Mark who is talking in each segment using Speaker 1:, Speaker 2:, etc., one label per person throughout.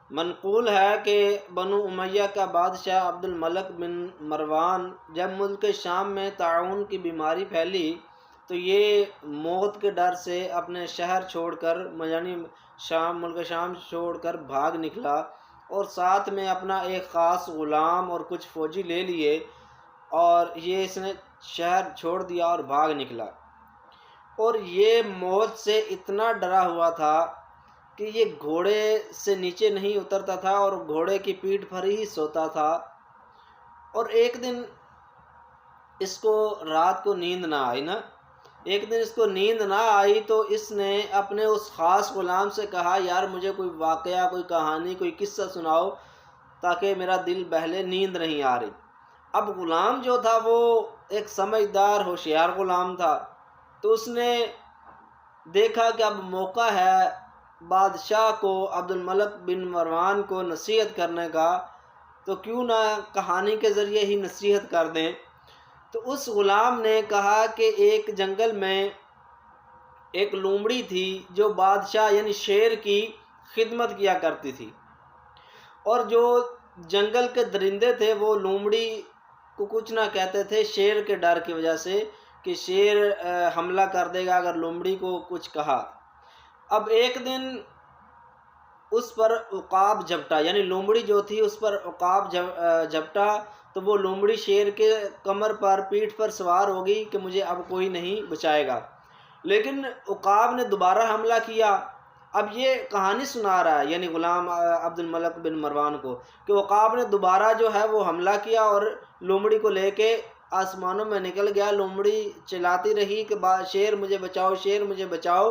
Speaker 1: منقول ہے کہ بنو امیہ کا بادشاہ عبد الملک بن مروان جب ملک شام میں طاعون کی بیماری پھیلی تو یہ موت کے ڈر سے اپنے شہر چھوڑ کر یعنی ملک شام چھوڑ کر بھاگ نکلا، اور ساتھ میں اپنا ایک خاص غلام اور کچھ فوجی لے لیے، اور یہ اس نے شہر چھوڑ دیا اور بھاگ نکلا۔ اور یہ موت سے اتنا ڈرا ہوا تھا کہ یہ گھوڑے سے نیچے نہیں اترتا تھا اور گھوڑے کی پیٹھ پر ہی سوتا تھا۔ اور ایک دن اس کو رات کو نیند نہ آئی ایک دن اس کو نیند نہ آئی تو اس نے اپنے اس خاص غلام سے کہا، یار مجھے کوئی واقعہ، کوئی کہانی، کوئی قصہ سناؤ تاکہ میرا دل بہلے، نیند نہیں آ رہی۔ اب غلام جو تھا وہ ایک سمجھدار ہوشیار غلام تھا، تو اس نے دیکھا کہ اب موقع ہے بادشاہ کو، عبد الملک بن مروان کو نصیحت کرنے کا، تو کیوں نہ کہانی کے ذریعے ہی نصیحت کر دیں۔ تو اس غلام نے کہا کہ ایک جنگل میں ایک لومڑی تھی جو بادشاہ یعنی شیر کی خدمت کیا کرتی تھی، اور جو جنگل کے درندے تھے وہ لومڑی کو کچھ نہ کہتے تھے شیر کے ڈر کی وجہ سے کہ شیر حملہ کر دے گا اگر لومڑی کو کچھ کہا۔ اب ایک دن اس پر عقاب جھپٹا، یعنی لومڑی جو تھی اس پر عقاب جھپٹا، تو وہ لومڑی شیر کے کمر پر، پیٹھ پر سوار ہوگی کہ مجھے اب کوئی نہیں بچائے گا، لیکن عقاب نے دوبارہ حملہ کیا۔ اب یہ کہانی سنا رہا ہے یعنی غلام عبد الملک بن مروان کو کہ عقاب نے دوبارہ جو ہے وہ حملہ کیا اور لومڑی کو لے کے آسمانوں میں نکل گیا۔ لومڑی چلاتی رہی کہ شیر مجھے بچاؤ، شیر مجھے بچاؤ،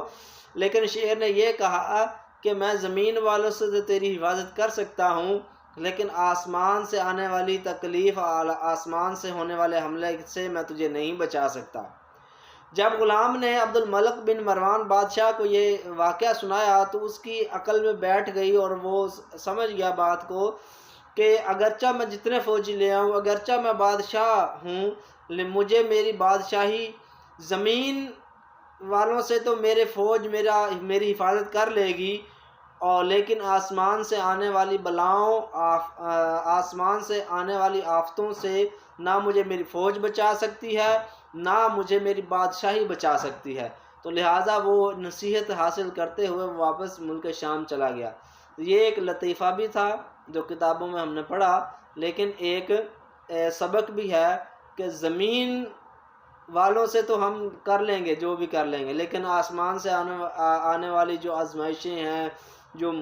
Speaker 1: لیکن شیر نے یہ کہا کہ میں زمین والوں سے تو تیری حفاظت کر سکتا ہوں، لیکن آسمان سے آنے والی تکلیف، آسمان سے ہونے والے حملے سے میں تجھے نہیں بچا سکتا۔ جب غلام نے عبد الملک بن مروان بادشاہ کو یہ واقعہ سنایا تو اس کی عقل میں بیٹھ گئی اور وہ سمجھ گیا بات کو کہ اگرچہ میں جتنے فوجی لے آؤں، اگرچہ میں بادشاہ ہوں، مجھے میری بادشاہی زمین والوں سے تو میرے فوج میری حفاظت کر لے گی، اور لیکن آسمان سے آنے والی بلاؤں، آسمان سے آنے والی آفتوں سے نہ مجھے میری فوج بچا سکتی ہے، نہ مجھے میری بادشاہی بچا سکتی ہے۔ تو لہٰذا وہ نصیحت حاصل کرتے ہوئے واپس ملک شام چلا گیا۔ یہ ایک لطیفہ بھی تھا جو کتابوں میں ہم نے پڑھا، لیکن ایک سبق بھی ہے کہ زمین والوں سے تو ہم کر لیں گے جو بھی کر لیں گے، لیکن آسمان سے آنے والی جو آزمائشیں ہیں، جو